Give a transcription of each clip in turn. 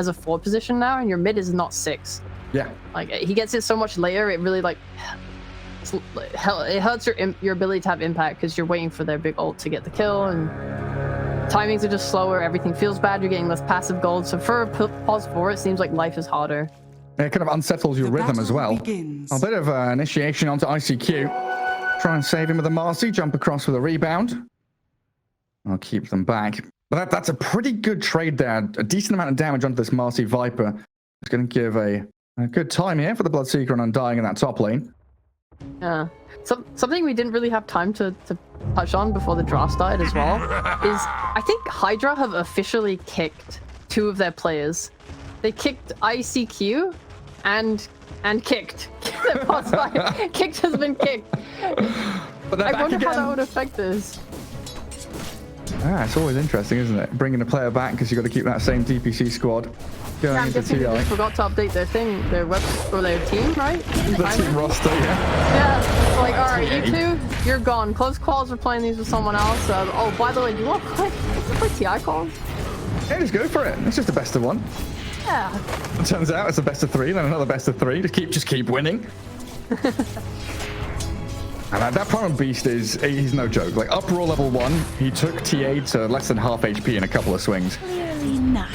as a 4 position now, and your mid is not 6. Yeah. Like, he gets it so much later, it really, like, it hurts your ability to have impact because you're waiting for their big ult to get the kill, and timings are just slower, everything feels bad, you're getting less passive gold. So for a pause 4, it seems like life is harder. It kind of unsettles your rhythm as well. Begins. A bit of initiation onto ICQ. Try and save him with a Marci, jump across with a rebound. I'll keep them back. But that's a pretty good trade there. A decent amount of damage onto this Marci Viper. It's going to give a good time here for the Bloodseeker and Undying in that top lane. Yeah. Something we didn't really have time to touch on before the draft started as well is I think Hydra have officially kicked 2 of their players. They kicked ICQ and kicked. Kicked has been kicked. But I wonder how that would affect this. It's always interesting, isn't it? Bringing a player back because you've got to keep that same DPC squad going I'm into guessing TI. they just forgot to update their thing, their web or their team, right? The team roster, yeah. Yeah, like, all right, you 2, you're gone. Close calls, we're playing these with someone else. Oh, by the way, do you want to play TI calls? Yeah, just go for it. It's just a best of 1. Yeah. It turns out it's a best of 3, then another best of 3. Just keep winning. And that Primal Beast he's no joke. Like, up raw level 1, he took TA to less than half HP in a couple of swings. Clearly not.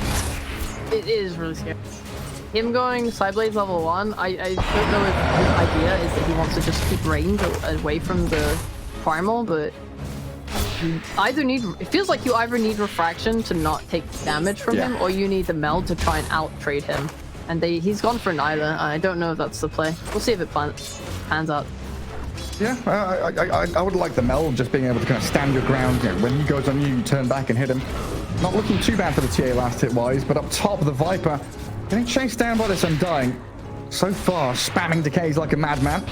It is really scary. Him going Sideblades level 1, I don't know if his idea is that he wants to just keep range away from the Primal, but it feels like you either need Refraction to not take damage from him, or you need the Meld to try and out-trade him. And he's gone for neither. I don't know if that's the play. We'll see if it pans out. Yeah, I would like the Meld, just being able to kind of stand your ground. You know, when he goes on you, you turn back and hit him. Not looking too bad for the TA last hit-wise, but up top, the Viper getting chased down by this Undying. So far, spamming decays like a madman.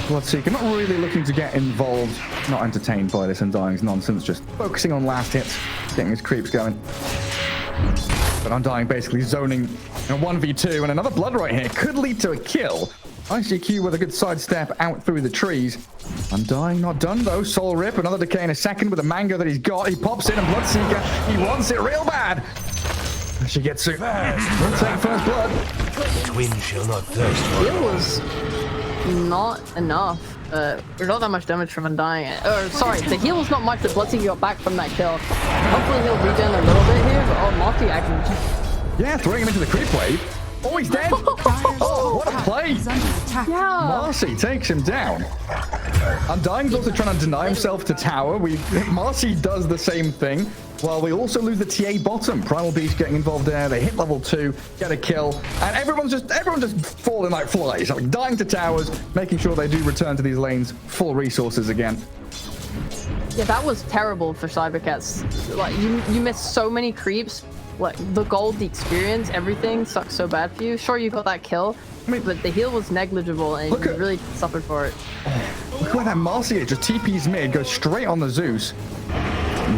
Bloodseeker not really looking to get involved, not entertained by this Undying's nonsense, just focusing on last hits, getting his creeps going. But Undying basically zoning in a 1v2, and another blood right here could lead to a kill. ICQ with a good sidestep out through the trees. Undying not done though. Soul Rip, another decay in a second with a mango that he's got. He pops in and Bloodseeker, he wants it real bad. She gets it. We'll take first blood. Twin shall not thirst. It was not enough. Not that much damage from Undying. Sorry, the heal was not much that Bloodseeker got back from that kill. Hopefully he'll regen a little bit here, but Marci actually... Yeah, throwing him into the creep wave. Oh, he's dead. Oh, what a play. Yeah. Marci takes him down. Undying's also trying to deny himself to tower. Marci does the same thing, while we also lose the TA bottom. Primal Beast getting involved there. They hit level 2, get a kill, and everyone's just falling like flies, like dying to towers, making sure they do return to these lanes full resources again. Yeah, that was terrible for Cybercats. Like, you missed so many creeps. Like, the gold, the experience, everything sucks so bad for you. Sure, you got that kill, but the heal was negligible, and you really suffered for it. Look where that Marci is. Just TP's mid, goes straight on the Zeus.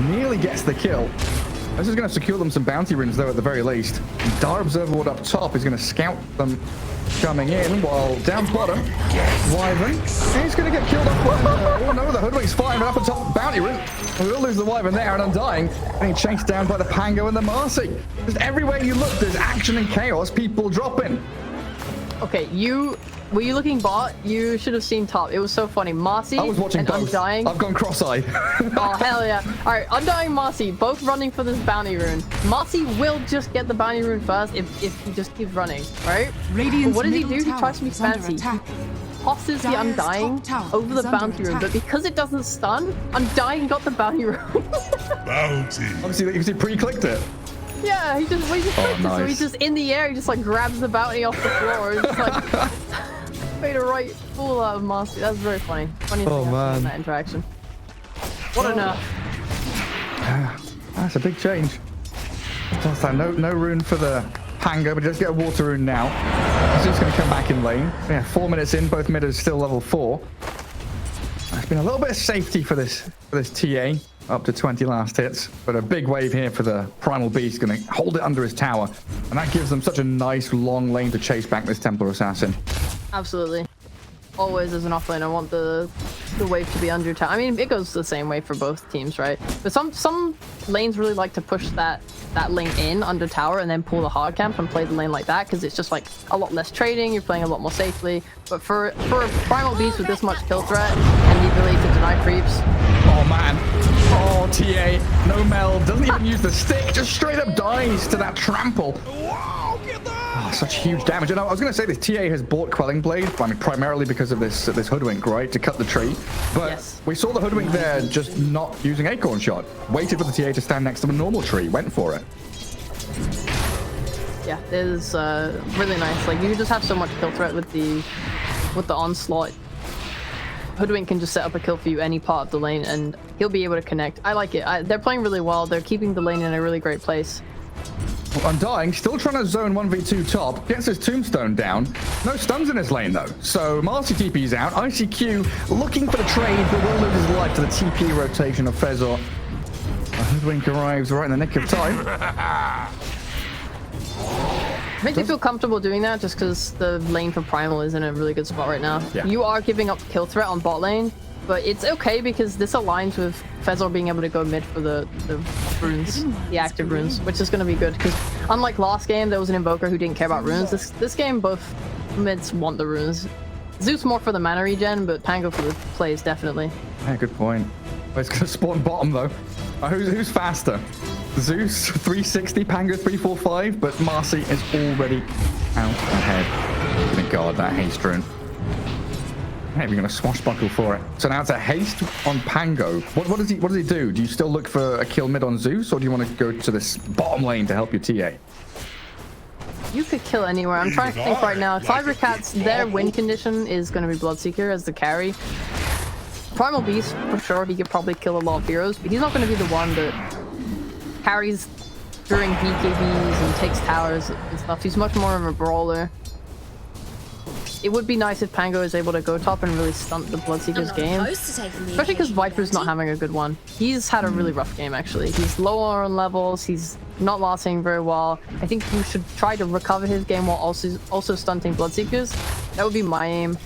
Nearly gets the kill. This is going to secure them some bounty runes, though, at the very least. Dire Observer Ward up top is going to scout them coming in, while down bottom, Wyvern, he's going to get killed off. Oh no, the Hoodwink's fine, but up on top, bounty rune. We'll lose the Wyvern there, and Undying getting chased down by the Pango and the Marci. Just everywhere you look, there's action and chaos, people dropping. Okay, were you looking bot? You should have seen top. It was so funny. Marci I was watching and both. Undying. I've gone cross-eyed. Oh, hell yeah. All right, Undying, Marci, both running for this bounty rune. Marci will just get the bounty rune first if he just keeps running, right? But what does he do? He tries to be fancy. He tosses the Undying over the bounty rune, but because it doesn't stun, Undying got the bounty rune. Bounty. Obviously, because he pre-clicked it. Yeah, he just clicked it, so he's just in the air, he just like grabs the bounty off the floor. It's just like made a right fool out of Marci. That's very funny. Funniest thing I've seen in that interaction. What enough. That's a big change. Just that no rune for the Pango, but just get a water rune now. He's just going to come back in lane. Yeah, 4 minutes in, both mid is still level 4. There's been a little bit of safety for this TA. Up to 20 last hits, but a big wave here for the Primal Beast, going to hold it under his tower, and that gives them such a nice long lane to chase back this Templar Assassin. Absolutely. Always as an offlane, I want the the wave to be under tower. I mean, it goes the same way for both teams, right? But some lanes really like to push that lane in under tower and then pull the hard camp and play the lane like that because it's just like a lot less trading. You're playing a lot more safely. But for a Primal Beast with this much kill threat and the ability to deny creeps. Oh man. Oh, TA. No meld. Doesn't even use the stick. Just straight up dies to that trample. Oh, such huge damage. And I was going to say this, TA has bought Quelling Blade, I mean, primarily because of this hoodwink, right? To cut the tree. But yes. We saw the hoodwink there just not using Acorn Shot. Waited for the TA to stand next to a normal tree. Went for it. Yeah, it is really nice. Like, you just have so much kill threat with the onslaught. Hoodwink can just set up a kill for you any part of the lane, and he'll be able to connect. I like it. They're playing really well. They're keeping the lane in a really great place. Well, Undying, still trying to zone 1v2 top. Gets his tombstone down. No stuns in his lane, though. So Marci TP's out. ICQ looking for the trade, but will lose his life to the TP rotation of Fezor. Hoodwink arrives right in the nick of time. Makes me feel comfortable doing that just because the lane for Primal is in a really good spot right now. Yeah. You are giving up kill threat on bot lane, but it's okay because this aligns with Fezor being able to go mid for the runes, the active runes, which is going to be good because unlike last game, there was an invoker who didn't care about runes. This game, both mids want the runes. Zeus more for the mana regen, but Pango for the plays, definitely. Yeah, good point. Well, it's going to spawn bottom, though. Who's faster? Zeus 360, Pango 345, but Marci is already out ahead. Thank God, that haste rune. Maybe going to swashbuckle for it. So now it's a haste on Pango. What does he do? Do you still look for a kill mid on Zeus, or do you want to go to this bottom lane to help your TA? You could kill anywhere. I'm trying to think right now. Cybercats, their win condition is going to be Bloodseeker as the carry. Primal Beast, for sure, he could probably kill a lot of heroes, but he's not going to be the one that carries during BKBs and takes towers and stuff. He's much more of a brawler. It would be nice if Pango is able to go top and really stunt the Bloodseeker's game. Especially because Viper's not having a good one. He's had a really rough game, actually. He's lower on levels. He's not lasting very well. I think you should try to recover his game while also stunting Bloodseekers. That would be my aim.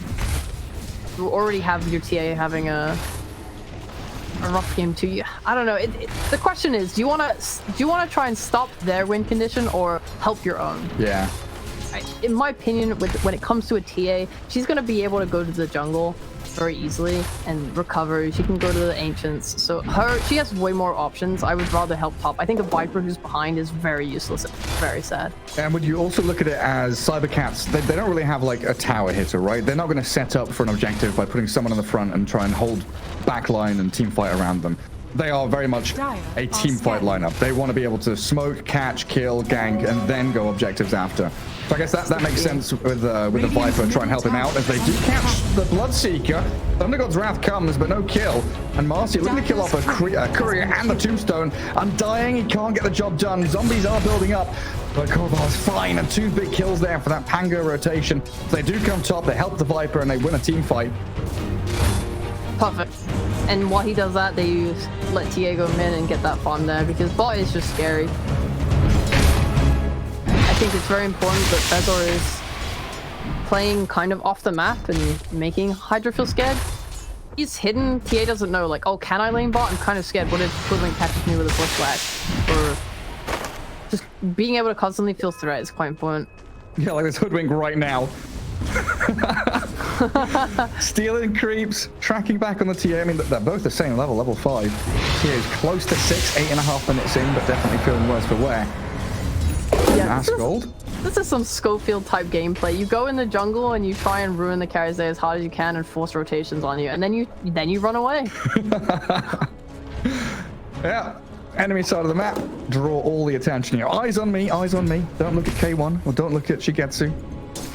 You already have your TA having a rough game too. I don't know. The question is, do you want to try and stop their win condition or help your own? Yeah. In my opinion, when it comes to a TA, she's going to be able to go to the jungle very easily and recover. She can go to the Ancients. So she has way more options. I would rather help top. I think a Viper who's behind is very useless. Very sad. And would you also look at it as Cybercats, they don't really have like a tower hitter, right? They're not going to set up for an objective by putting someone on the front and try and hold backline and team fight around them. They are very much a team fight lineup. They want to be able to smoke, catch, kill, gank, and then go objectives after. So I guess that makes sense with the Viper, try and help him out. As they do catch the Bloodseeker, Thunder God's Wrath comes, but no kill. And Marci looking to kill off a Courier and the Tombstone. Undying, he can't get the job done. Zombies are building up, but Corval's fine, and 2 big kills there for that Pango rotation. So they do come top, they help the Viper, and they win a team fight. Perfect. And while he does that, they let TA go mid and get that farm there because bot is just scary. I think it's very important that Fezor is playing kind of off the map and making Hydra feel scared. He's hidden. TA doesn't know, like, oh, can I lane bot? I'm kind of scared. What if Hoodwink catches me with a bushwhack? Or just being able to constantly feel threat is quite important. Yeah, like this Hoodwink right now. Stealing creeps, tracking back on the TA. I mean, they're both the same level, level 5. TA is close to 6, 8.5 minutes in, but definitely feeling worse for wear. Yeah, Gold. This is some Schofield type gameplay. You go in the jungle and you try and ruin the carries there as hard as you can and force rotations on you, and then you run away. Yeah. Enemy side of the map. Draw all the attention here. Eyes on me, eyes on me. Don't look at K1 or don't look at Shigetsu.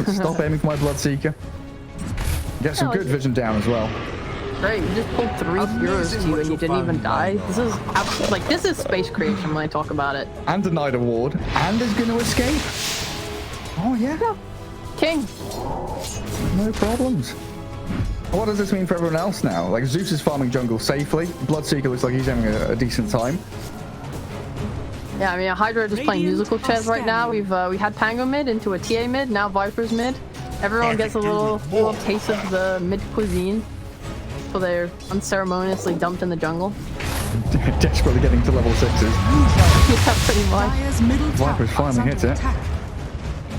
Stop aiming for my Bloodseeker. Get some good vision down as well. Great, you just pulled 3 heroes to you and you didn't even die. This is absolutely, like, this is space creation when I talk about it. And denied a ward. And is going to escape. Oh, yeah. King. No problems. What does this mean for everyone else now? Like, Zeus is farming jungle safely. Bloodseeker looks like he's having a decent time. Yeah, I mean, Hydra just playing musical chairs right now. We had Pango mid into a TA mid, now Viper's mid. Everyone gets a little taste of the mid cuisine. before they're unceremoniously dumped in the jungle. Desperately getting to level 6s. Yeah, pretty much. Dire's middle tower Viper's finally is under hit it. attack.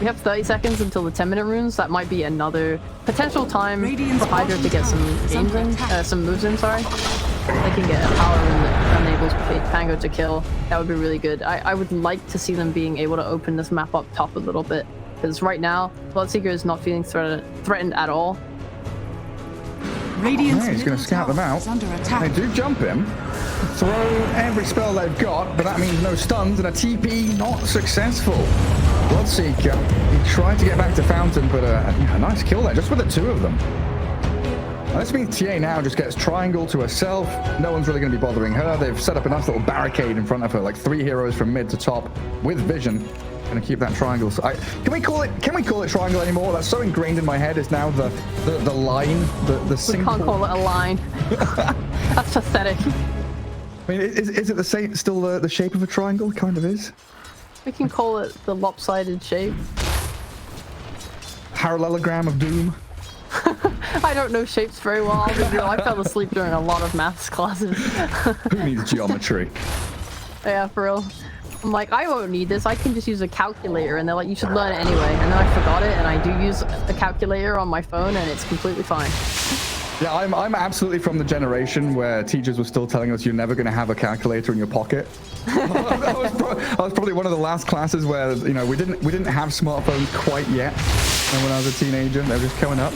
We have 30 seconds until the 10-minute runes. That might be another potential time Radiant's for Hydra to get some bottom tower games is under in, attack. some moves in, sorry. They can get a power rune that enables Pango to kill. That would be really good. I would like to see them being able to open this map up top a little bit. Because right now, Bloodseeker is not feeling threatened at all. Radiant's Yeah, he's going middle to scout them tower out. is under They attack. do jump him, throw every spell they've got, but that means no stuns and a TP not successful. Bloodseeker, he tried to get back to Fountain, but a nice kill there, just with the two of them. Now, this means TA now just gets Triangle to herself. No one's really going to be bothering her. They've set up a nice little barricade in front of her, like 3 heroes from mid to top with vision. Going to keep that triangle. So can we call it triangle anymore? That's so ingrained in my head. Is now the line, the We single. can't call it a line. That's pathetic. I mean, is it the same? Still the shape of a triangle? Kind of is. We can call it the lopsided shape. Parallelogram of doom. I don't know shapes very well. I'll be real. I fell asleep during a lot of maths classes. Who needs geometry? Yeah, for real. I'm like, I won't need this. I can just use a calculator. And they're like, you should learn it anyway. And then I forgot it, and I do use a calculator on my phone, and it's completely fine. Yeah, I'm absolutely from the generation where teachers were still telling us you're never going to have a calculator in your pocket. I was probably one of the last classes where we didn't have smartphones quite yet. And when I was a teenager, they were just coming up.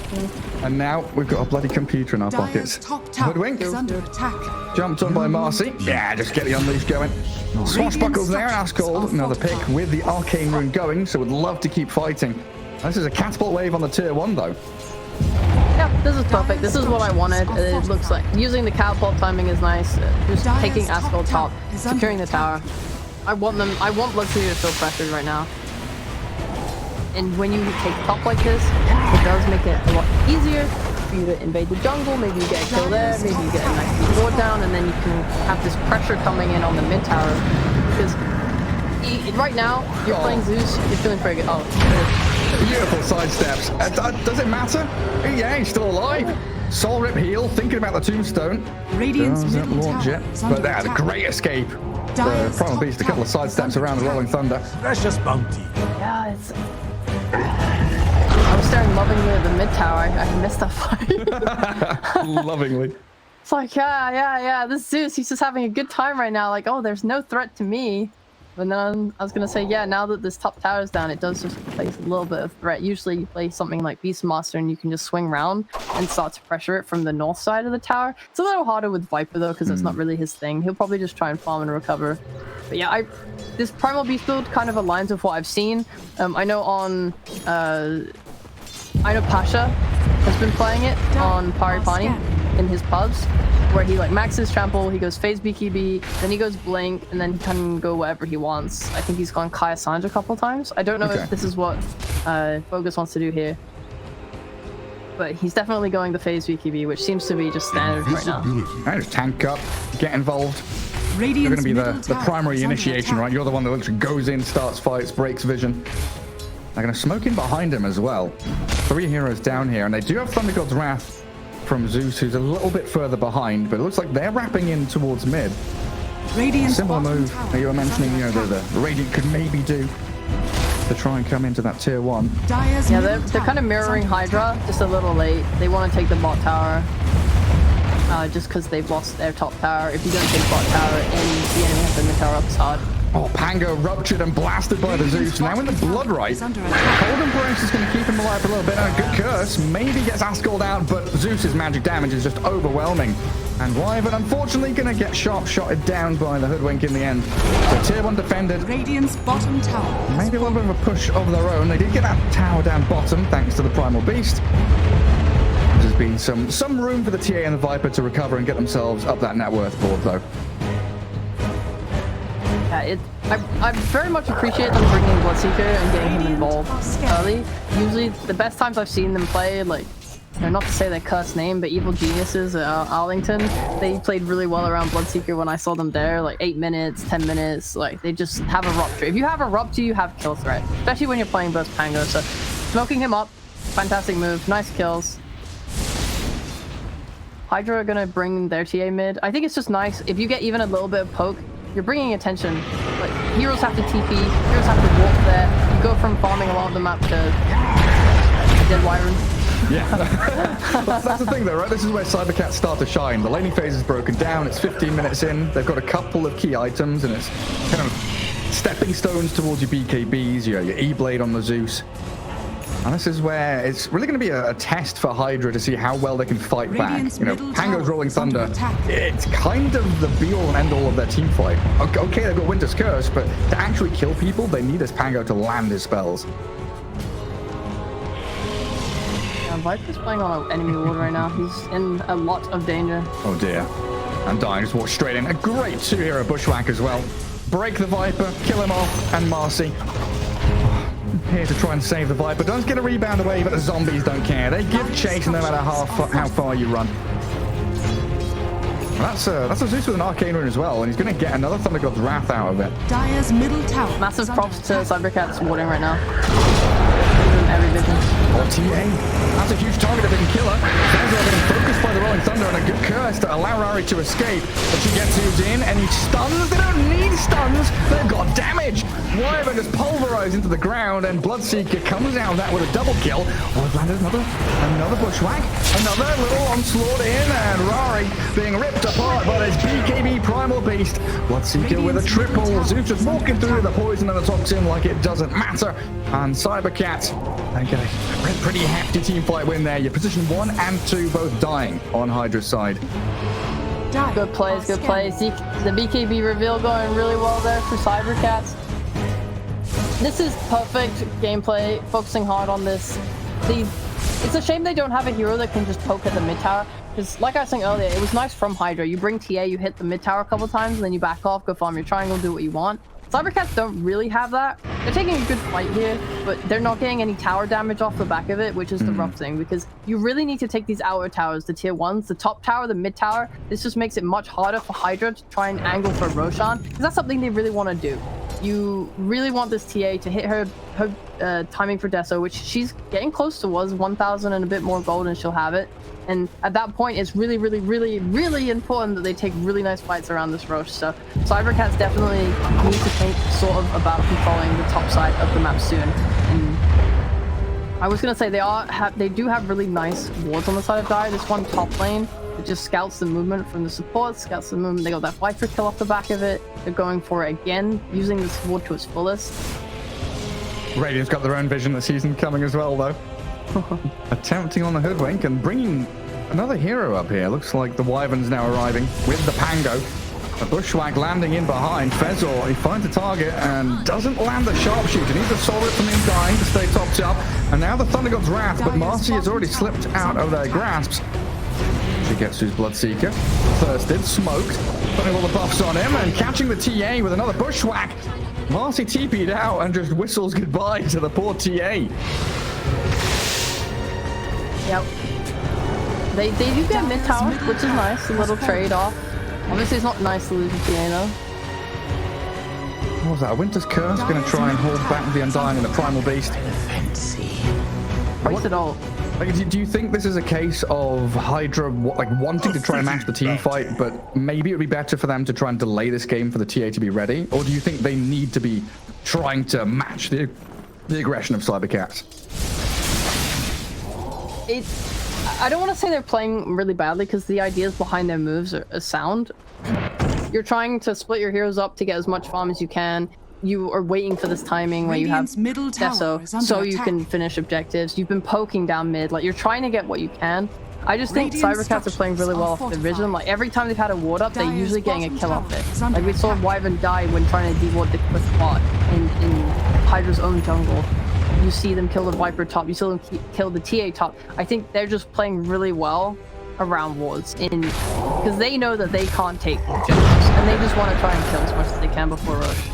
And now we've got a bloody computer in our Dire's pockets. top tower Hoodwink. is under attack. Jumped on by Marci. Yeah, just get the unleash going. Swashbuckles there, and Ascold. Another pick with the arcane rune going, so would love to keep fighting. This is a catapult wave on the tier 1 though. Yeah, this is perfect. This is what I wanted. It looks like using the catapult timing is nice. Just taking Ascold top, securing the tower. I want Bloodseeker to feel pressured right now. And when you take top like this, it does make it a lot easier for you to invade the jungle. Maybe you get a kill there, maybe you get a nice ward down, and then you can have this pressure coming in on the mid tower. Because right now, you're playing Zeus, you're feeling very good. Oh, Beautiful sidesteps. Does it matter? Yeah, he's still alive. Soul Rip heal, thinking about the tombstone. Radiant's Doesn't middle launch tower it, is under but that's a attack. great escape. The Dire's Primal top Beast, a couple of tower is sidesteps under around the attack. Rolling Thunder. Precious bounty. yeah, it's... I was staring lovingly at the mid tower. I missed that fight. Lovingly. It's like, yeah, this Zeus, he's just having a good time right now. Like, oh, there's no threat to me. But then I was going to say, yeah, now that this top tower is down, it does just place a little bit of threat. Usually you play something like Beastmaster and you can just swing around and start to pressure it from the north side of the tower. It's a little harder with Viper, though, because that's not really his thing. He'll probably just try and farm and recover. But yeah, this Primal Beast build kind of aligns with what I've seen. I know Pasha has been playing it on Paripani in his pubs, where he like maxes trample, he goes phase BKB, then he goes blink, and then he can go wherever he wants. I think he's gone Kaya Sanj a couple times. I don't know if this is what Fogas wants to do here, but he's definitely going the phase BKB, which seems to be just standard right now. Right, just tank up, get involved. You're Radiant's going to be middle the tower primary is under initiation, attack. right? You're the one that literally goes in, starts fights, breaks vision. They're going to smoke in behind him as well. 3 heroes down here, and they do have Thunder God's Wrath from Zeus, who's a little bit further behind, but it looks like they're wrapping in towards mid. Radiant's Similar bottom move tower that you were is mentioning, under the attack. Radiant could maybe do to try and come into that tier 1. Dire's Yeah, middle they're kind of tower is mirroring under Hydra, attack. just a little late. They want to take the bot tower, just because they've lost their top tower. If you don't take bot tower and the enemy has the mid tower up, it's hard. Oh, Pango ruptured and blasted by the Zeus. Now in the blood right. Is under attack. Cold Embrace is going to keep him alive a little bit. And a good curse. Maybe gets Ascold out, but Zeus's magic damage is just overwhelming. And Wyvern unfortunately going to get sharp-shotted down by the Hoodwink in the end. So tier 1 defended. Radiant's bottom tower is Maybe a little bit of a push of their own. They did get that tower down bottom thanks to the Primal Beast. There's been some room for the TA and the Viper to recover and get themselves up that net worth board though. Yeah, I very much appreciate them bringing Bloodseeker and getting him involved early. Usually, the best times I've seen them play, like, not to say their cursed name, but Evil Geniuses at Arlington, they played really well around Bloodseeker when I saw them there, like 8 minutes, 10 minutes, like, they just have a rupture. If you have a rupture, you have kill threat, especially when you're playing Burst Pango, so smoking him up, fantastic move, nice kills. Hydra are gonna bring their TA mid. I think it's just nice if you get even a little bit of poke, you're bringing attention. Like heroes have to TP, heroes have to walk there. You go from farming along the map to dead wyvern. Yeah, that's the thing though, right? This is where Cybercats start to shine. The laning phase is broken down. It's 15 minutes in. They've got a couple of key items, and it's kind of stepping stones towards your BKBs, your E-Blade on the Zeus. And this is where it's really going to be a test for Hydra to see how well they can fight back. You know, Pango's Rolling Thunder, it's kind of the be-all and end-all of their team fight. Okay, they've got Winter's Curse, but to actually kill people, they need this Pango to land his spells. Viper's playing on an enemy ward right now. He's in a lot of danger. Oh dear. And Dying just walked straight in. A great 2-hero bushwhack as well. Break the Viper, kill him off, and Marci here to try and save the Viper. Does get a rebound away, but the zombies don't care. They give chase no matter how far you run. That's a Zeus with an Arcane Rune as well, and he's going to get another Thunder God's Wrath out of it. Dire's middle tower. Massive props to Cybercats warding right now. Every vision. Or TA. That's a huge target if they can kill her. Fezor getting focused by the Rolling Thunder and a good curse to allow Rari to escape. But she gets who's in, and he stuns. They don't need stuns. They've got damage. Wyvern just pulverized into the ground, and Bloodseeker comes out of that with a double kill. Oh, landed another bushwhack. Another little onslaught in, and Rari being ripped apart by this BKB Primal Beast. Bloodseeker with a triple. Zeus just walking through the poison and the toxin like it doesn't matter. And Cybercats, they get a pretty hefty team fight win there. Your position 1 and 2 both dying on Hydra's side. Good plays, good plays. The BKB reveal going really well there for Cybercats. This is perfect gameplay, focusing hard on this. It's a shame they don't have a hero that can just poke at the mid tower. Because like I was saying earlier, it was nice from Hydra. You bring TA, you hit the mid tower a couple times, and then you back off, go farm your triangle, do what you want. Cybercats don't really have that. They're taking a good fight here, but they're not getting any tower damage off the back of it, which is the rough thing, because you really need to take these outer towers, the tier 1s, the top tower, the mid tower. This just makes it much harder for Hydra to try and angle for Roshan, because that's something they really want to do. You really want this TA to hit her timing for Deso, which she's getting close towards 1,000 and a bit more gold, and she'll have it. And at that point, it's really, really, really, really important that they take really nice fights around this Roche. So Cybercats definitely need to think sort of about controlling the top side of the map soon. And I was gonna say they do have really nice wards on the side of Dire. This one top lane, it just scouts the movement from the support, scouts the movement. They got that Viper kill off the back of it. They're going for it again, using this ward to its fullest. Radiant's got their own vision this season coming as well, though. Attempting on the hoodwink and bringing another hero up here. Looks like the Wyvern's now arriving with the Pango. A bushwhack landing in behind. Fezor, he finds a target and doesn't land the sharpshooter. Needs a solid from him dying to stay topped up. And now the Thunder God's Wrath, but Marci has already slipped out of their grasps. She gets his Bloodseeker. Thirsted, smoked, putting all the buffs on him and catching the TA with another bushwhack. Marci TP'd out and just whistles goodbye to the poor TA. Yep. They do get mid tower, which is nice. A little trade off. Obviously, it's not nice to lose a TA though. What was that? A Winter's Curse? Going to try and hold back the Undying and the Primal Beast. Waste it all. Like, do you think this is a case of Hydra wanting to try and match the team fight, but maybe it would be better for them to try and delay this game for the TA to be ready? Or do you think they need to be trying to match the aggression of Cybercats? I don't want to say they're playing really badly, because the ideas behind their moves are sound. You're trying to split your heroes up to get as much farm as you can. You are waiting for this timing where you have Deso, so you can finish objectives. You've been poking down mid, like you're trying to get what you can. I just think Cybercats are playing really well off their vision. Like every time they've had a ward up, they're usually getting a kill off it. Like we saw Wyvern die when trying to de-ward the spot in Hydra's own jungle. You see them kill the Viper top, you see them kill the TA top. I think they're just playing really well around wards because they know that they can't take objectives, and they just want to try and kill as much as they can before rush.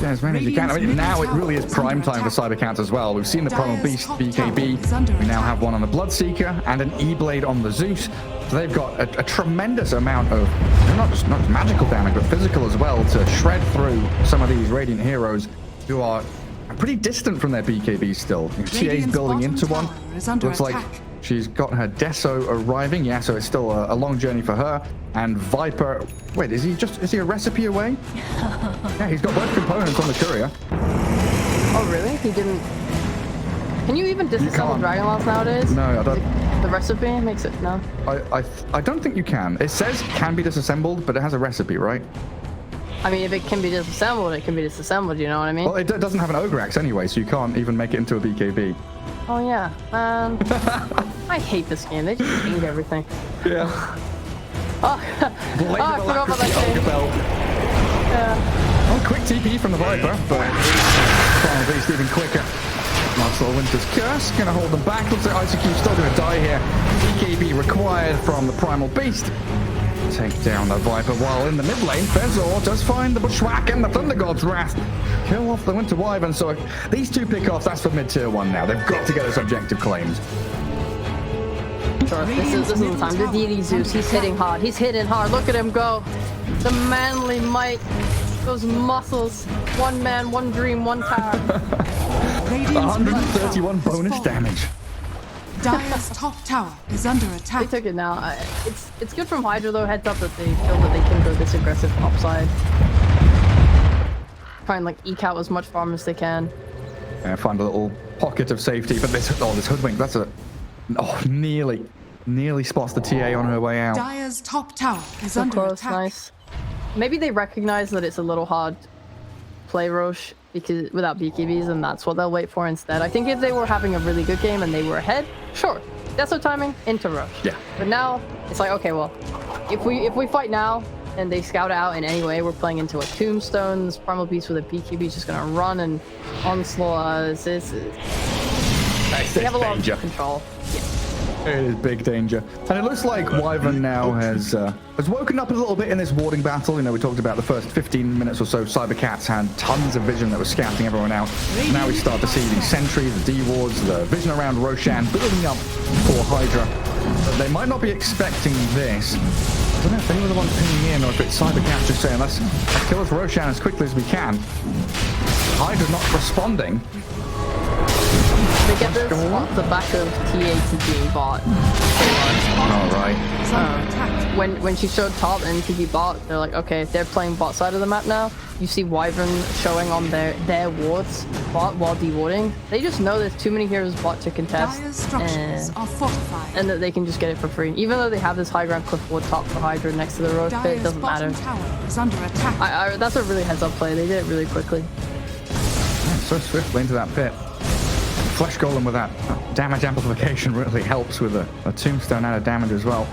Yeah, as many as you can. I mean, now it really is prime time for Cybercats as well. We've seen the Primal Beast, BKB. We now have one on the Bloodseeker and an E-Blade on the Zeus. So they've got a tremendous amount of, not just magical damage, but physical as well, to shred through some of these Radiant heroes who are pretty distant from their BKB still. TA's Radiant's building bottom into one. tower is under Looks like attack. she's got her Deso arriving. Yeah, so it's still a long journey for her. And Viper, wait, is he a recipe away? Yeah, he's got both components on the courier. Oh, really? He didn't... Can you even disassemble can't. Dragonlance nowadays? No, I don't. The recipe makes it... No. I don't think you can. It says can be disassembled, but it has a recipe, right? I mean, if it can be disassembled, it can be disassembled, you know what I mean? Well, it doesn't have an Ograx anyway, so you can't even make it into a BKB. Oh, yeah. I hate this game. They just change everything. Yeah. Oh, I forgot about that Ogre game. belt. Yeah. Oh, quick TP from the Viper, but Primal Beast even quicker. Marcel Winter's Curse gonna hold them back. Looks like ICQ's still gonna die here. BKB required from the Primal Beast. Take down the Viper while in the mid lane. Fezor does find the Bushwhack and the Thunder God's Wrath. Kill off the Winter Wyvern. So these two pickoffs, that's for mid tier 1 now. They've got to get us objective claims. Sure, this is the time. The deity Zeus, he's hitting hard. He's hitting hard. Look at him go. The manly might. Those muscles. One man, one dream, one tower. 131 bonus damage. Dire's top tower is under They attack. took it now. It's good from Hydra though. Heads up that they feel that they can go this aggressive upside. Try and like eke out as much farm as they can. Yeah, find a little pocket of safety, but this hoodwink, that's a nearly spots the TA on her way out. Dire's top tower is So under close, attack. nice. Maybe they recognize that it's a little hard play Roche because without BKBs, and that's what they'll wait for instead. I think if they were having a really good game and they were ahead, sure, that's our timing into Roche. Yeah. But now it's like, okay, well, if we fight now and they scout out in any way, we're playing into a Tombstone. This Primal Beast with a BKB is just gonna run and onslaught. They have a lot of control. Yeah. It is big danger. And it looks like Wyvern now has woken up a little bit in this warding battle. You know, we talked about the first 15 minutes or so. Cybercats had tons of vision that was scouting everyone out. Now we start to see the sentries, the D-wards, the vision around Roshan building up for Hydra. But they might not be expecting this. I don't know if they were the ones pinging in or if it's Cybercats just saying, let's kill this Roshan as quickly as we can. Hydra's not responding. They get this off the back of TATG bot. Alright. Is under attack. When she showed top and TG bot, they're like, okay, if they're playing bot side of the map now, you see Wyvern showing on their wards bot while dewarding. They just know there's too many heroes bot to contest, Dire's structures are fortified. and that they can just get it for free. Even though they have this high ground cliff ward top for Hydra next to the road pit, it Dire's doesn't matter. bottom tower is under attack. That's a really heads up play. They did it really quickly. Yeah, so swiftly into that pit. Flesh Golem with that damage amplification really helps with a Tombstone added damage as well.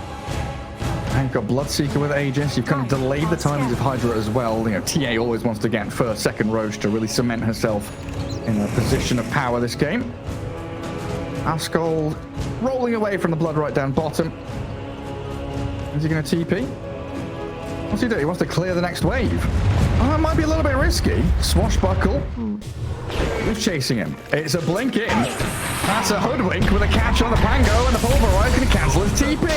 And you've got Bloodseeker with Aegis. You've kind of delayed the timings of Hydra as well. You know, TA always wants to get first, second Roche to really cement herself in a position of power this game. Ascol rolling away from the blood right down bottom. Is he going to TP? What's he do? He wants to clear the next wave. Oh, that might be a little bit risky. Swashbuckle. Who's chasing him? It's a blink in. That's a hoodwink with a catch on the Pango, and the Pulverize going to cancel his TP.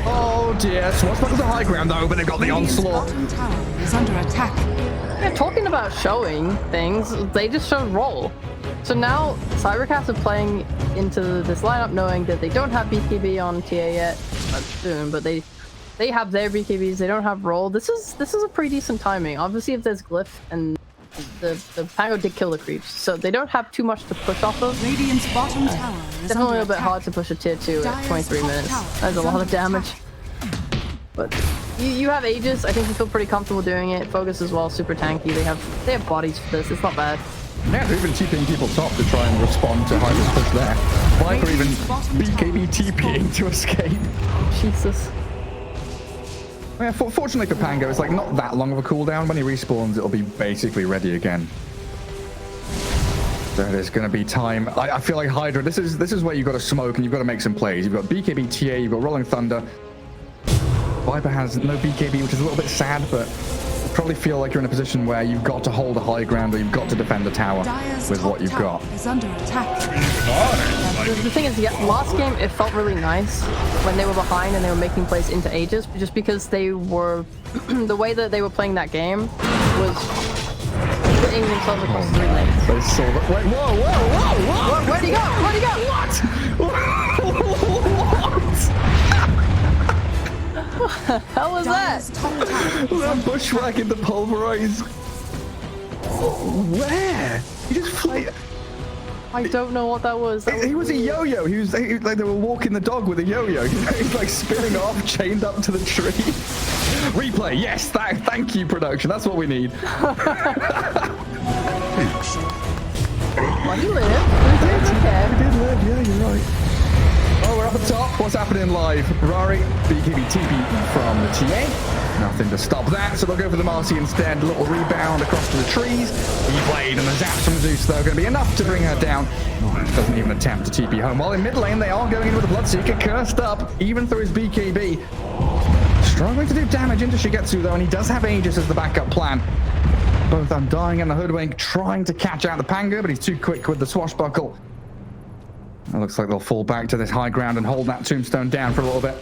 Oh dear. Swashbuckle's a high ground though, but they've got the Radiant's onslaught. bottom tower is under attack. Yeah, talking about showing things, they just showed roll. So now Cybercats are playing into this lineup knowing that they don't have BKB on TA yet, but soon, but they have their BKBs, they don't have roll. This is a pretty decent timing. Obviously if there's glyph and the Pango did kill the creeps, so they don't have too much to push off of. Radiant's bottom tower is Definitely a under little bit attack. hard to push a tier 2 at 23 top minutes. tower That's a is lot under of damage. But you have Aegis, I think you feel pretty comfortable doing it. Fogas as well, super tanky. They have bodies for this, it's not bad. Yeah, they're even TPing people top to try and respond to Hydra's push there. Viper even BKB TPing to escape. Jesus. Yeah, fortunately for Pango, it's like not that long of a cooldown. When he respawns, it'll be basically ready again. So there's going to be time. I feel like Hydra, this is where you've got to smoke and you've got to make some plays. You've got BKB TA, you've got Rolling Thunder. Viper has no BKB, which is a little bit sad, but you probably feel like you're in a position where you've got to hold a high ground or you've got to defend the tower Dire's with top what you've tower got. is under attack. The thing is, yeah, last game it felt really nice when they were behind and they were making plays into Aegis, just because they were the way that they were playing that game was splitting themselves across 3 lanes. They saw that. Wait, whoa! Where'd he go? Where'd he go? What? How was that? Dire's top tower. That bushwhacking the pulverize. Where? He just flew. I don't know what that was. He was a yo-yo. He was like they were walking the dog with a yo-yo. He's like spinning off, chained up to the tree. Replay, yes. Thank you, production. That's what we need. Well, he lived. He did okay. He did live. Yeah, you're right. Oh, we're up at the top. What's happening live? Rari, BKB TP from the TA. Nothing to stop that, so they'll go for the Marci instead. A little rebound across to the trees. E-blade and the zaps from Zeus, though, going to be enough to bring her down. Doesn't even attempt to TP home. While in mid lane, they are going in with the Bloodseeker, cursed up, even through his BKB. Struggling to do damage into Shigetsu, though, and he does have Aegis as the backup plan. Both Undying and the Hoodwink trying to catch out the Pango, but he's too quick with the swashbuckle. It looks like they'll fall back to this high ground and hold that tombstone down for a little bit.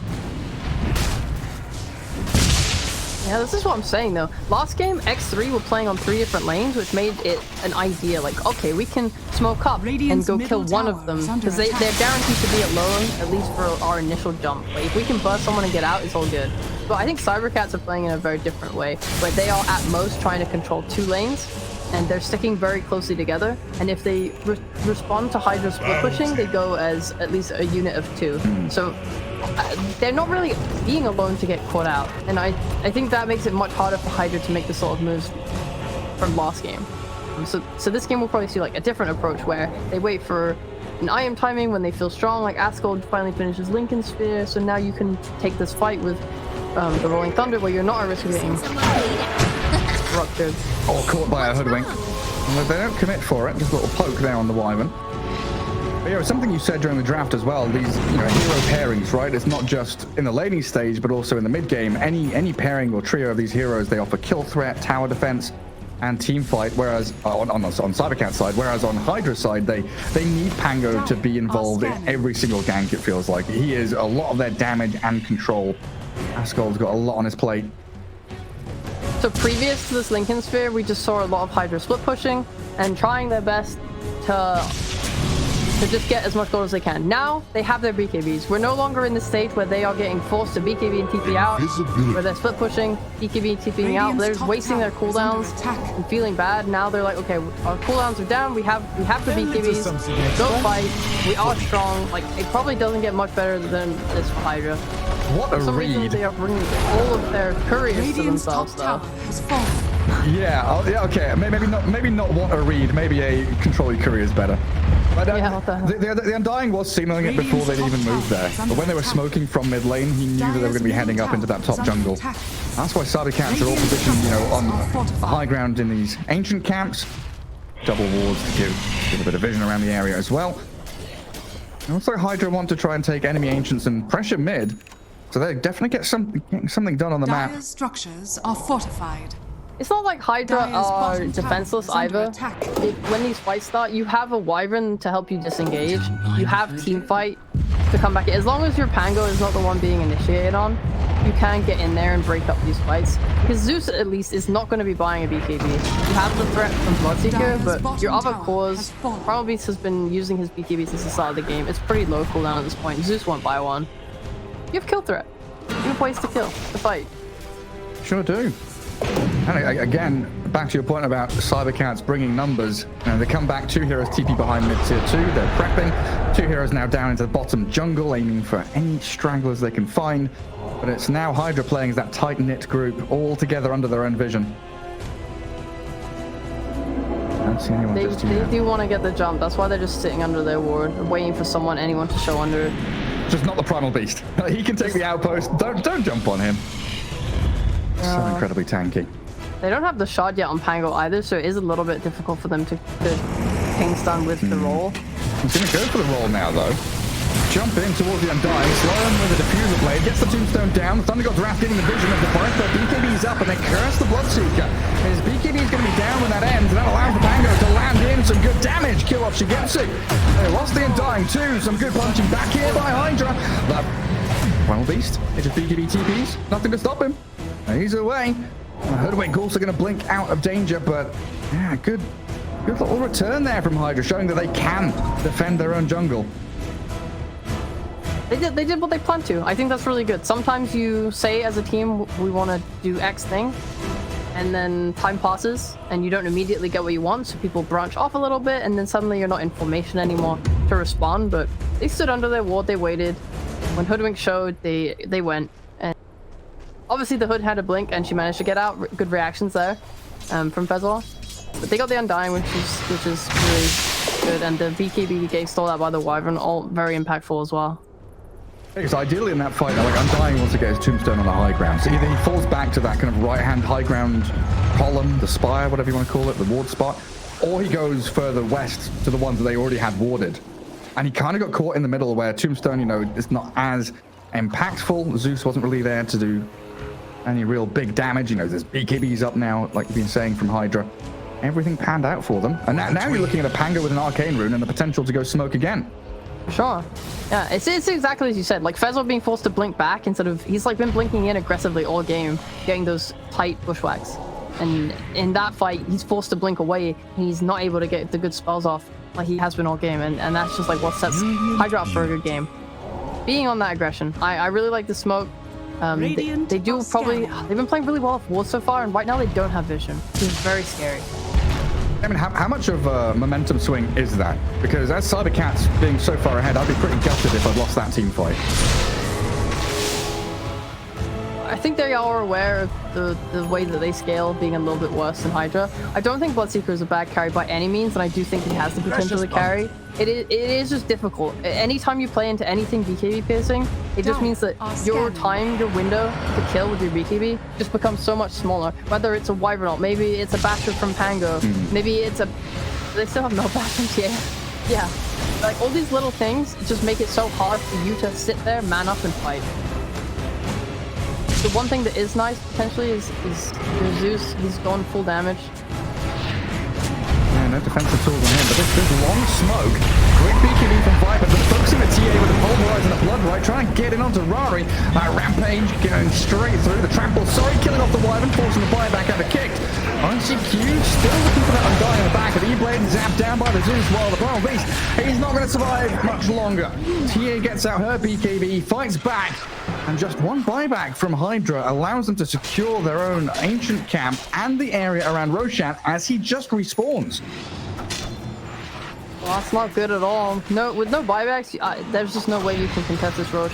Yeah, this is what I'm saying though. Last game, X3 were playing on 3 different lanes, which made it an idea. Like, okay, we can smoke up and go kill one of them because they're guaranteed to be alone, at least for our initial jump. Like, if we can burst someone and get out, it's all good. But I think Cybercats are playing in a very different way, where they are at most trying to control 2 lanes, and they're sticking very closely together. And if they respond to Hydra split pushing, they go as at least a unit of 2. So they're not really being alone to get caught out. And I think that makes it much harder for Hydra to make the sort of moves from last game. So this game we'll probably see like a different approach where they wait for an IM timing when they feel strong, like Asgold finally finishes Lincoln Sphere, so now you can take this fight with the Rolling Thunder where you're not at risk of getting ruptured. Or caught by a Hoodwink. And they don't commit for it, just a little poke there on the Wyvern. But yeah, something you said during the draft as well, these hero pairings, right? It's not just in the laning stage, but also in the mid game. Any pairing or trio of these heroes, they offer kill threat, tower defense, and team fight. Whereas on Cybercat's side, whereas on Hydra's side, they need Pango to be involved in every single gank. It feels like he is a lot of their damage and control. Asgold's got a lot on his plate. So previous to this Lincoln Sphere, we just saw a lot of Hydra split pushing and trying their best to just get as much gold as they can. Now they have their BKBs. We're no longer in the stage where they are getting forced to BKB and TP out, where they're split pushing, BKB and TPing out. They're just wasting their cooldowns and feeling bad. Now they're like, okay, our cooldowns are down. We have the BKBs. Go fight. We are strong. Like, it probably doesn't get much better than this for Hydra. What a read! They are bringing all of their couriers to themselves, though. Yeah, okay. Maybe not what a read. Maybe a control your courier is better. But yeah, what the hell? The Undying was signaling it before they'd even moved there. But when they were smoking from mid lane, he knew that they were going to be heading up into that top jungle. That's why Cybercats are all positioned, on the high ground in these ancient camps. Double wards to give a bit of vision around the area as well. It looks like Hydra want to try and take enemy ancients and pressure mid. So they definitely get something done on the map. Dire's structures are fortified. It's not like Hydra are defenseless either. When these fights start, you have a Wyvern to help you disengage. You have team fight to come back. As long as your Pango is not the one being initiated on, you can get in there and break up these fights. Because Zeus, at least, is not going to be buying a BKB. You have the threat from Bloodseeker, but your other cores, Primal Beast has been using his BKB since the start of the game. It's pretty low cooldown at this point. Zeus won't buy one. You have kill threat. You have ways to kill, to fight. Sure do. And again, back to your point about Cybercats bringing numbers. They come back, 2 heroes TP behind mid tier 2. They're prepping. 2 heroes now down into the bottom jungle, aiming for any stragglers they can find. But it's now Hydra playing as that tight-knit group, all together under their own vision. I don't see anyone just yet. They do want to get the jump. That's why they're just sitting under their ward, waiting for anyone to show under it. Just not the Primal Beast. He can take the outpost. Don't jump on him. So incredibly tanky. They don't have the shard yet on Pango either, so it is a little bit difficult for them to ping stun with the roll. He's going to go for the roll now, though. Jump in towards the Undying, slow him with a diffuser blade, gets the tombstone down. The Thunder God's Wrath getting the vision of the forest, but BKB's up and they curse the Bloodseeker. His BKB's going to be down when that ends, and that allows the Pango to land in some good damage. Kill off Shigetsu. They lost the Undying too. Some good punching back here by Hydra. The Primal Beast, it's just BKB TPs, nothing to stop him. He's away. Hoodwink also going to blink out of danger, but Yeah, good little return there from Hydra, showing that they can defend their own jungle. They did what they planned to. I think that's really good. Sometimes you say as a team, we want to do X thing, and then time passes and you don't immediately get what you want, so people branch off a little bit, and then suddenly you're not in formation anymore to respond. But they stood under their ward, they waited. When Hoodwink showed, they went. And obviously the Hood had a blink and she managed to get out. Good reactions there from Fezor. But they got the Undying, which is really good, and the BKB getting stalled out by the Wyvern, all very impactful as well. Because ideally in that fight, like, Undying wants to get his tombstone on the high ground. So either he falls back to that kind of right-hand high ground column, the spire, whatever you want to call it, the ward spot, or he goes further west to the ones that they already had warded. And he kind of got caught in the middle where tombstone, you know, is not as impactful. Zeus wasn't really there to do any real big damage. You know, there's BKBs up now, like you've been saying, from Hydra. Everything panned out for them. And now you're looking at a Pango with an arcane rune and the potential to go smoke again. Sure. Yeah, it's exactly as you said. Like Fezor being forced to blink back instead of, he's like been blinking in aggressively all game, getting those tight bushwhacks. And in that fight, he's forced to blink away. He's not able to get the good spells off like he has been all game. And that's just like what sets Hydra up for a good game. Being on that aggression, I really like the smoke. They do probably, they've been playing really well off ward so far, and right now they don't have vision, which is very scary. I mean, how much of a momentum swing is that? Because as Cybercats being so far ahead, I'd be pretty gutted if I'd lost that team fight. I think they are aware of the way that they scale being a little bit worse than Hydra. I don't think Bloodseeker is a bad carry by any means, and I do think he has the potential to carry. It is just difficult. Anytime you play into anything BKB piercing, it just means that your time, your window to kill with your BKB just becomes so much smaller. Whether it's a Wyvern ult, maybe it's a Basher from Pango, maybe it's a... They still have no Bash from TA. Yeah. Like, all these little things just make it so hard for you to sit there, man up, and fight. The one thing that is nice, potentially, is your Zeus. He's gone full damage. No defensive tools on him, but this long smoke. Quick BKB from Viper, but focusing the TA with a Pulverize and a Blood Right, trying to get in onto Rari. Rampage going straight through the trample. Sorry, killing off the Wyvern, forcing the buyback out of kicked. ICQ still looking for that Undying in the back of the E-Blade and zapped down by the Zeus while the Primal Beast, he's not going to survive much longer. TA gets out her BKB, fights back, and just one buyback from Hydra allows them to secure their own ancient camp and the area around Roshan as he just respawns. Well, that's not good at all. No, with no buybacks, there's just no way you can contest this Rosh.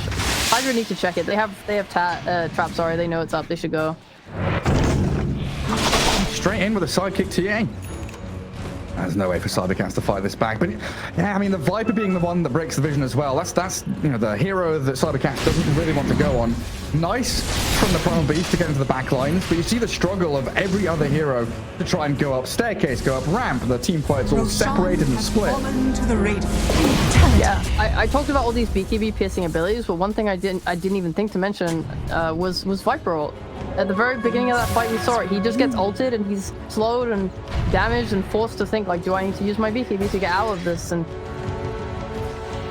Hydra need to check it. They have trap. Sorry, they know it's up. They should go. Straight in with a sidekick TA. There's no way for Cybercats to fight this back, but yeah, I mean, the Viper being the one that breaks the vision as well. That's you know, the hero that Cybercats doesn't really want to go on. Nice from the Primal Beast to get into the back lines, but you see the struggle of every other hero to try and go up staircase, go up ramp. The team fights all separated and split. Yeah, I talked about all these BKB piercing abilities, but one thing I didn't even think to mention was Viper ult. At the very beginning of that fight, we saw it. He just gets ulted and he's slowed and damaged and forced to think, like, do I need to use my BKB to get out of this? And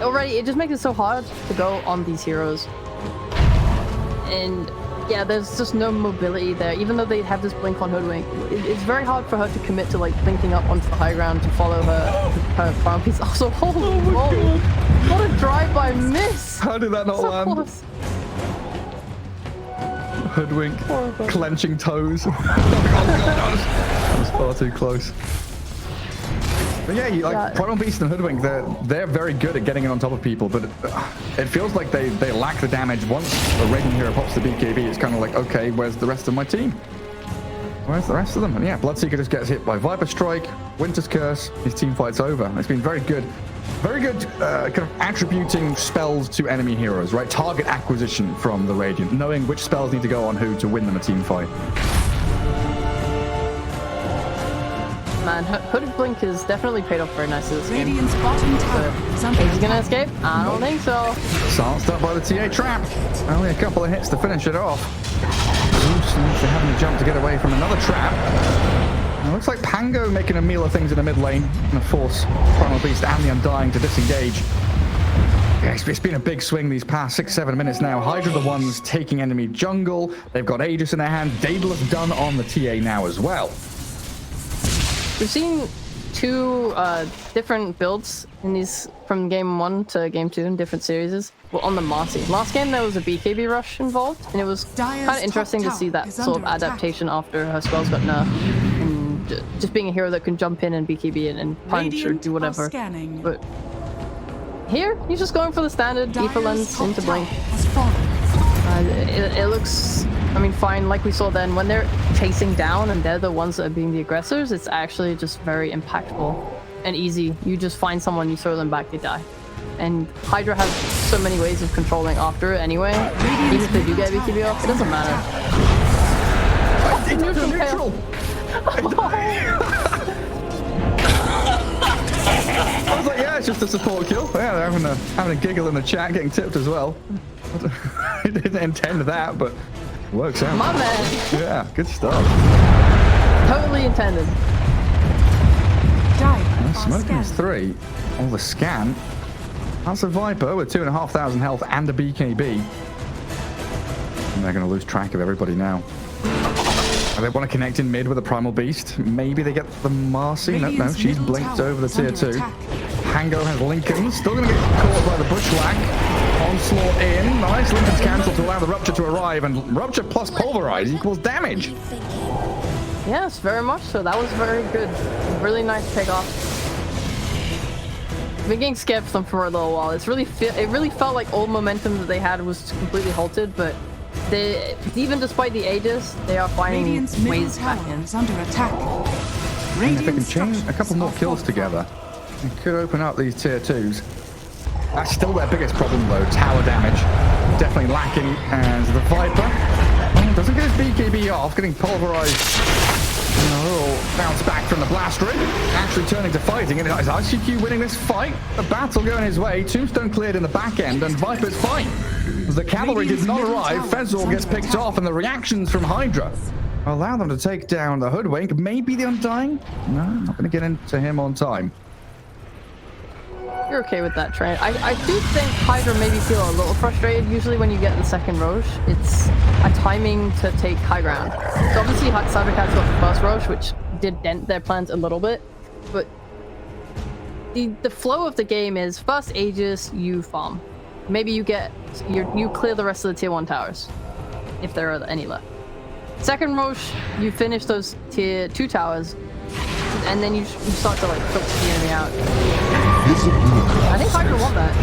already, it just makes it so hard to go on these heroes. And yeah, there's just no mobility there. Even though they have this blink on Hoodwink, it's very hard for her to commit to, like, blinking up onto the high ground to follow her Primal Piece. Also, holy moly! What a drive-by miss! How did that not So land? close. Hoodwink, clenching toes. Oh God, that was far too close. But yeah, like Primal Beast and Hoodwink, they're very good at getting in on top of people, but it feels like they lack the damage. Once a Raging Hero pops the BKB, it's kind of like, okay, where's the rest of my team? Where's the rest of them? And yeah, Bloodseeker just gets hit by Viper Strike, Winter's Curse, his team fight's over. It's been very good. Very good kind of attributing spells to enemy heroes, right? Target acquisition from the Radiant, knowing which spells need to go on who to win them a team fight. Man, Hooded Blink has definitely paid off very nicely this game. Radiant's bottom tower is under Is he gonna attack. escape? I don't think so. Silenced up by the TA trap. Only a couple of hits to finish it off. Zeus needs to having to jump to get away from another trap. It looks like Pango making a meal of things in the mid lane. Gonna force Primal Beast and the Undying to disengage. Yeah, it's been a big swing these past 6-7 minutes now. Hydra the ones taking enemy jungle. They've got Aegis in their hand. Daedalus done on the TA now as well. We've seen two different builds in these from game 1 to game 2 in different series. Well, on the Marci. Last game there was a BKB rush involved, and it was kind of interesting to see that sort of adaptation after her spells got nerfed, and just being a hero that can jump in and BKB and punch or do whatever. But here, he's just going for the standard Ether Lens into Blink. It looks, I mean, fine. Like we saw then, when they're chasing down and they're the ones that are being the aggressors, it's actually just very impactful and easy. You just find someone, you throw them back, they die. And Hydra has so many ways of controlling after it anyway. Even if they do get BKB off, it doesn't matter. It's neutral. I was like, yeah, it's just a support kill. Yeah, they're having a giggle in the chat, getting tipped as well. I didn't intend that, but it works out. My man. Yeah, good stuff. Totally intended. Smoking's 3 on the scan. That's a Viper with 2,500 health and a BKB. And they're going to lose track of everybody now. They want to connect in mid with a Primal Beast. Maybe they get the Marci. No, she's blinked over the tier 2. Pango has Lincoln. Still going to get caught by the Bushwhack. Onslaught in. Nice. Lincoln's cancelled to allow the Rupture to arrive. And Rupture plus Pulverize equals damage. Yes, very much so. That was very good. Really nice takeoff. I've been getting scared for them for a little while. It really felt like all momentum that they had was completely halted, but even despite the Aegis, they are finding ways back in. Under attack. If they can chain a couple more kills together, it could open up these tier 2s. That's still their biggest problem though, tower damage. Definitely lacking, and the Viper doesn't get his BKB off, getting pulverized. And a little bounce back from the blast rig, actually turning to fighting, and it's ICQ winning this fight. The battle going his way, Tombstone cleared in the back end, and Viper's fine. As the cavalry did not arrive, Fezor gets picked off, and the reactions from Hydra allow them to take down the Hoodwink. Maybe the Undying? No, not going to get into him on time. You're okay with that, Trent. I do think Hydra maybe feel a little frustrated. Usually when you get the second Roche, it's a timing to take high ground. So obviously Cybercats got the first Roche, which did dent their plans a little bit. But the flow of the game is first Aegis, you farm. Maybe you clear the rest of the tier 1 towers, if there are any left. Second Roche, you finish those tier 2 towers, and then you start to like filter the enemy out. I think Hydra want that.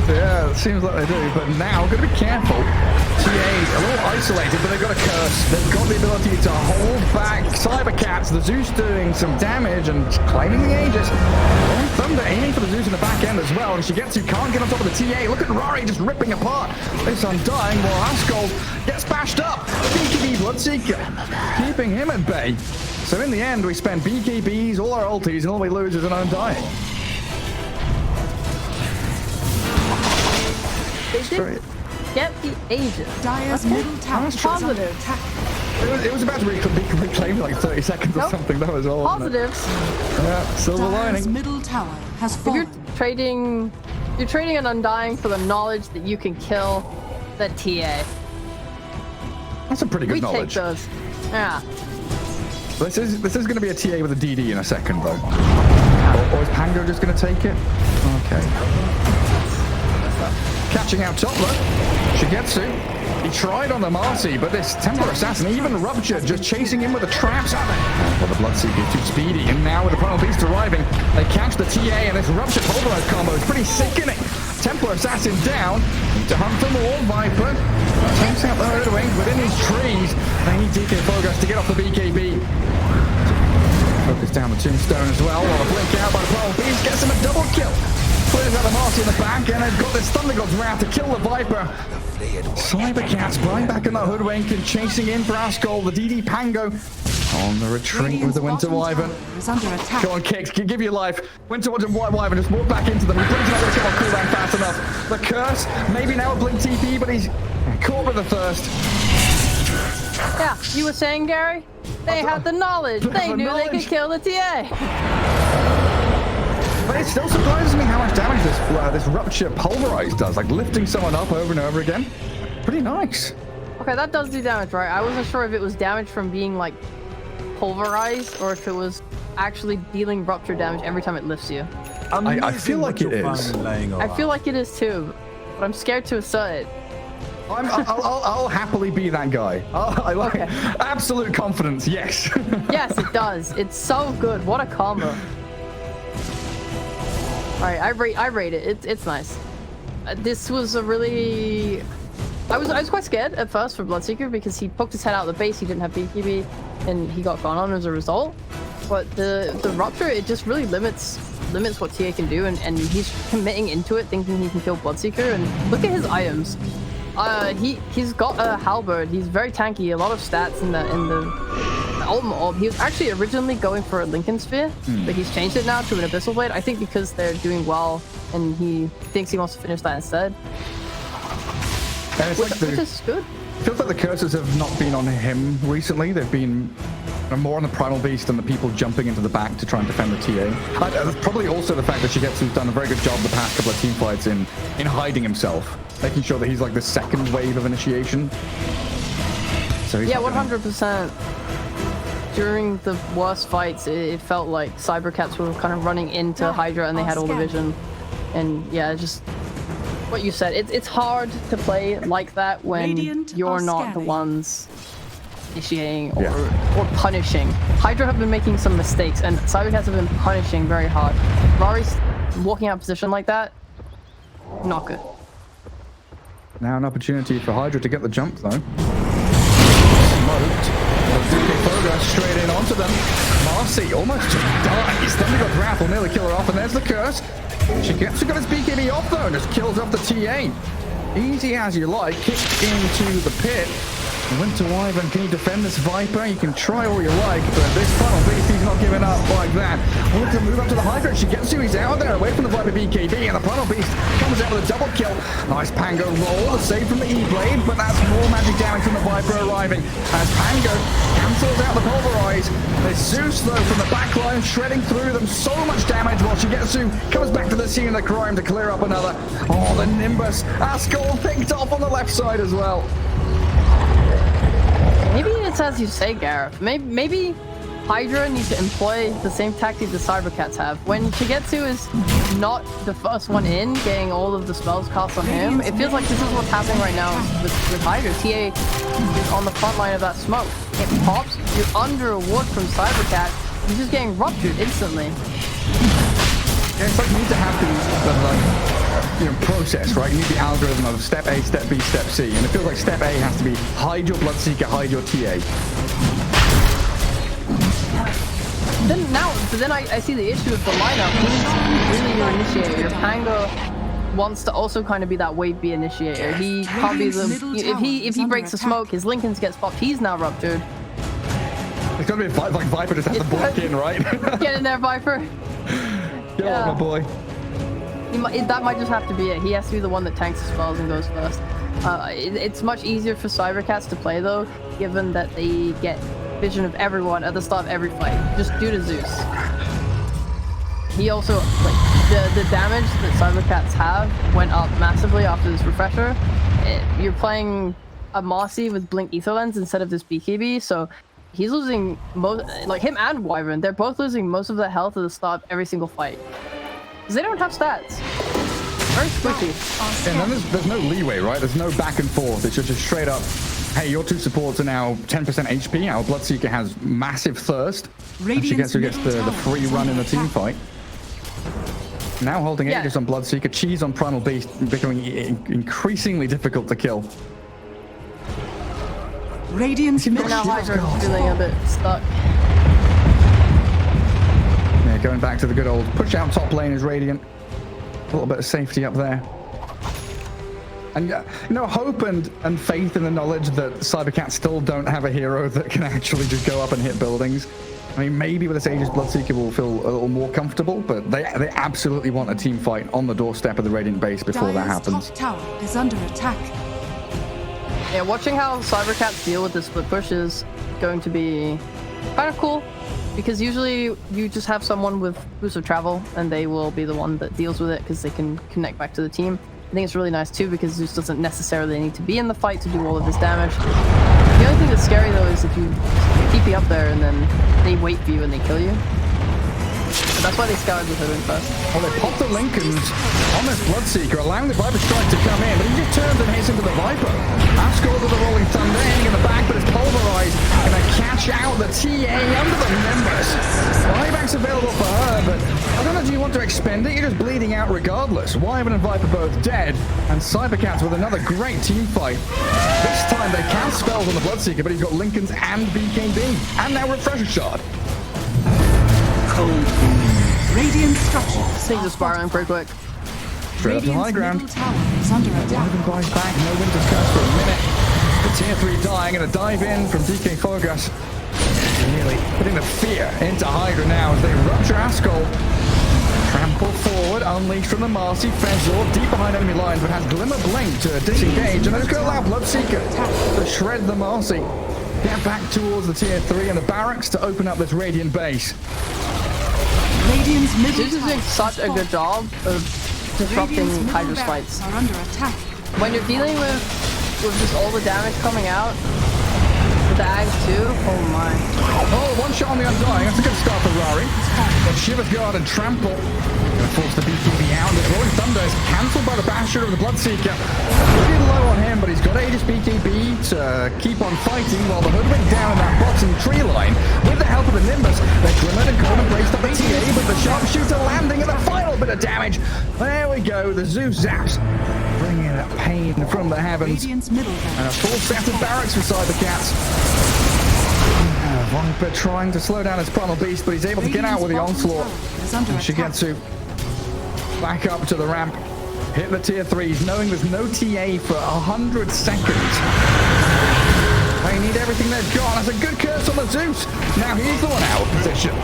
Yeah, it seems like they do, but now gotta be careful. TA's a little isolated, but they've got a curse. They've got the ability to hold back Cybercats. The Zeus doing some damage and claiming the Aegis. Thunder aiming for the Zeus in the back end as well, and she can't get on top of the TA. Look at Rory just ripping apart this Undying while Ascol gets bashed up. BKB Bloodseeker keeping him at bay. So in the end, we spend BKBs, all our ultis, and all we lose is an Undying. They did get the Aegis. Dire's middle tower is under attack. It was about to be reclaimed like 30 seconds or something. That was all. Positives. Yeah, silver Dire's lining. middle tower has If fallen. you're trading an Undying for the knowledge that you can kill the TA. That's a pretty good knowledge. We take those. Yeah. This is going to be a TA with a DD in a second, though. Or is Pango just going to take it? Okay. Catching out top, though. Shigetsu. He tried on the Marci, but this Templar Assassin, even Rupture, just chasing him with the traps. Well, the Bloodseeker is too speedy, and now with the Primal Beast arriving, they catch the TA, and this Rupture Pulverize combo is pretty sickening. Templar Assassin down. Need to hunt for more. Viper takes out the Hoodwink within these trees. They need DkFogas to get off the BKB. Focus down the Tombstone as well, while the blink out by the Primal Beast gets him a double kill. Clears out the Marci in the back, and they've got this Thunder God's round to kill the Viper. Cybercats flying back in the Hoodwink and chasing in for Ascol. The DD Pango on the retreat with the Winter Wyvern. Go on, Kicks, give your life. Winter Wyvern just walk back into them. He brings not going to come on cooldown fast enough. The curse, maybe now a blink TP, but he's caught with the thirst. Yeah, you were saying, Gary? They had the knowledge. They knew they could kill the TA. But it still surprises me how much damage this Rupture Pulverize does. Like lifting someone up over and over again. Pretty nice. Okay, that does do damage, right? I wasn't sure if it was damage from being like pulverized or if it was actually dealing rupture damage every time it lifts you. I feel like it is. I feel like it is too, but I'm scared to assert it. I'll happily be that guy. I like absolute confidence. Yes. Yes, it does. It's so good. What a combo. All right, I rate it. It's nice. This was a really. I was quite scared at first for Bloodseeker because he poked his head out of the base. He didn't have BKB, and he got gone on as a result. But the rupture, it just really limits what TA can do, and he's committing into it, thinking he can kill Bloodseeker. And look at his items. He's got a halberd. He's very tanky. A lot of stats in the ultimate orb. He was actually originally going for a Lincoln Sphere, but he's changed it now to an Abyssal Blade. I think because they're doing well, and he thinks he wants to finish that instead. And it's Which is good. Feels like the curses have not been on him recently. They've been more on the Primal Beast and the people jumping into the back to try and defend the TA. There's probably also the fact that Shigetsu's done a very good job the past couple of team fights in hiding himself, making sure that he's like the second wave of initiation. So he's 100%. During the worst fights, it felt like Cybercats were kind of running into Hydra and they had all the vision. And yeah, just what you said. It's hard to play like that when you're not the ones initiating or punishing. Hydra have been making some mistakes and Cybercats have been punishing very hard. Rari's walking out of position like that, not good. Now an opportunity for Hydra to get the jump though. Smoked. DkFogas straight in onto them. Marci almost just dies. Then we got Wrath will nearly kill her off, and there's the curse. Shigetsu got his BKB off though and just kills off the TA. Easy as you like. Kicked into the pit. Winter Wyvern, can you defend this Viper? You can try all you like, but this Primal Beast, he's not giving up like that. Looking to move up to the Hydra. Shigetsu, he's out there, away from the Viper BKB, and the Primal Beast comes out with a double kill. Nice Pango roll, the save from the E-Blade, but that's more magic damage from the Viper arriving. As Pango cancels out the Pulverize. There's Zeus, though, from the back line, shredding through them. So much damage while Shigetsu comes back to the scene of the crime to clear up another. Oh, the Nimbus. Ascol picked off on the left side as well. Maybe it's as you say, Gareth. Maybe Hydra needs to employ the same tactic the Cybercats have. When Shigetsu is not the first one in, getting all of the spells cast on him, it feels like this is what's happening right now with Hydra. TA is on the front line of that smoke. It pops, you're under a ward from Cybercat, you're just getting ruptured instantly. Yeah, it's like you need to have the process, right? You need the algorithm of step A, step B, step C. And it feels like step A has to be hide your Bloodseeker, hide your TA. Then I see the issue with the lineup. Who's really your initiator? Pango wants to also kind of be that wave B initiator. He can't be the if he breaks the smoke, his Lincolns gets popped. He's now ruptured. It's gonna be like Viper just has to block in, right? Get in there, Viper. Get on, my boy. That might just have to be it. He has to be the one that tanks the spells and goes first. It's much easier for Cybercats to play though, given that they get vision of everyone at the start of every fight, just due to Zeus. He also, like, the damage that Cybercats have went up massively after this refresher. You're playing a Marci with Blink Ether Lens instead of this BKB, so he's losing most, like him and Wyvern, they're both losing most of their health at the start of every single fight. Because they don't have stats. Very squishy. And then there's no leeway, right? There's no back and forth. It's just a straight up, hey, your two supports are now 10% HP. Our Bloodseeker has massive thirst. And she gets the free run in the team fight. Now holding Aegis on Bloodseeker, Cheese on Primal Beast, becoming increasingly difficult to kill. Radiant's now Hydra feeling a bit stuck. Yeah, going back to the good old push out top lane is Radiant. A little bit of safety up there. And you know, hope and faith in the knowledge that Cybercats still don't have a hero that can actually just go up and hit buildings. I mean, maybe with this Aegis Bloodseeker will feel a little more comfortable, but they absolutely want a team fight on the doorstep of the Radiant base before that happens. Top tower is under attack. Yeah, watching how Cybercats deal with the split push is going to be kind of cool, because usually you just have someone with boost of travel and they will be the one that deals with it because they can connect back to the team. I think it's really nice too because Zeus doesn't necessarily need to be in the fight to do all of this damage. The only thing that's scary though is if you TP up there and then they wait for you and they kill you. But that's why they scoured the Hoodwink first. Well, they popped the Lincolns on this Bloodseeker, allowing the Viper Strike to come in, but he just turns and hits into the Viper. Ascol with the Rolling Thunder hitting in the back, but it's pulverized. Gonna catch out the TA under the Nimbus. Buyback's available for her, but I don't know, do you want to expend it? You're just bleeding out regardless. Wyvern and Viper both dead, and Cybercats with another great team fight. This time they cast spells on the Bloodseeker, but he's got Lincolns and BKB, and now Refresher Shard. Radiant structures. Things are spiraling pretty quick. Straight up to high ground. Middle tower is under attack. Wyvern buys back, no Winter's Curse for a minute. The tier 3 dying, and a dive in from DkFogas. Really putting the fear into Hydra now as they rupture Ascol. Trample forward, unleashed from the Marci. Fezor deep behind enemy lines, but has Glimmer Blink to disengage, and they're just going to allow Bloodseeker to shred the Marci. Get back towards the tier 3 and the barracks to open up this Radiant base. Radiant's middle Zeus is doing such a good job of disrupting Hydra's fights. Are under attack. When you're dealing with just all the damage coming out, with the Ag too, oh my. Oh, one shot on the Undying. That's a good start for Rari. But Shiver's Guard and Trample gonna force the BKB out. The Rolling Thunder is cancelled by the Basher of the Bloodseeker. Pretty low on him, but he's got Aegis BKB to keep on fighting while the Hoodwink down in that bottom tree line. With the help of the Nimbus, they're Glimmered and Coleman braced up the TA, but the Sharpshooter landing and the final bit of damage. There we go, the Zeus zaps. Bringing that pain from the heavens. Radiant's middle And a full set of barracks for Cybercats. Viper trying to slow down his Primal Beast, but he's able to get out with the onslaught. And Shigetsu back up to the ramp. Hit the tier 3s, knowing there's no TA for 100 seconds. They need everything they've got. That's a good curse on the Zeus. Now he's the one out of position.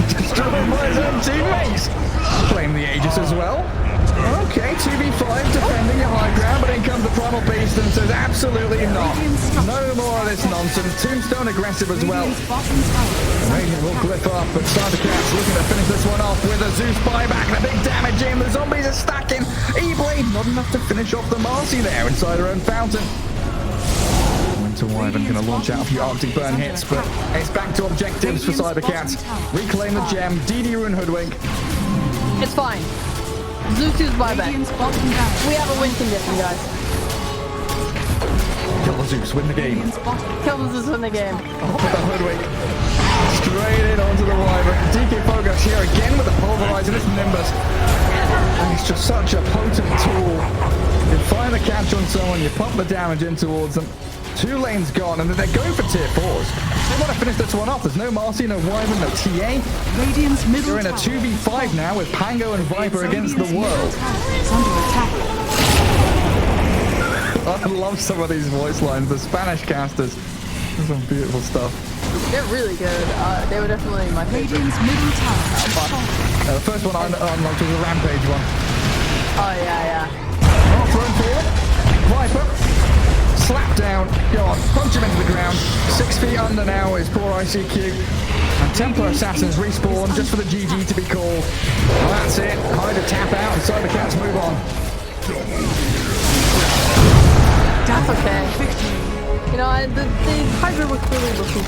Destroyed by his own teammates. Claim the Aegis as well. Okay, 2v5 defending your high ground, but in comes the Primal Beast and says absolutely not. No more of this nonsense. Tombstone aggressive as well. Radiant will glyph up, but Cybercats looking to finish this one off with a Zeus buyback and a big damage in. The zombies are stacking. E-Blade not enough to finish off the Marci there inside her own fountain. Winter Wyvern going to launch out a few Arctic Burn hits, but it's back to objectives for Cybercats. Reclaim the gem, DD Rune Hoodwink. It's fine. Zeus is buyback. We have a win condition, guys. Kill the Zeus, win the game. Kill the Zeus, win the game. Oh, with the Hoodwink. Straight in onto the Wyvern. DkFogas here again with the Pulverizer. This Nimbus. And it's just such a potent tool. You find the catch on someone, you pump the damage in towards them. 2 lanes gone, and then they're going for tier 4s. They want to finish this one off. There's no Marci, no Wyvern, no TA. Radiant's middle They're in a 2v5 now with Pango and Viper against the world. It's under attack. I love some of these voice lines. The Spanish casters. Some beautiful stuff. They're really good. They were definitely my favorite. Radiant's middle tower. The first one I unlocked was a Rampage one. Oh yeah, yeah. Oh, thrown forward. Viper. Slap down, go on, punch him into the ground. 6 feet under now is poor ICQ. And Templar Assassins respawn just for the GG to be called. Well, that's it. Hydra tap out and Cybercats move on. That's okay. You know, the Hydra was really looking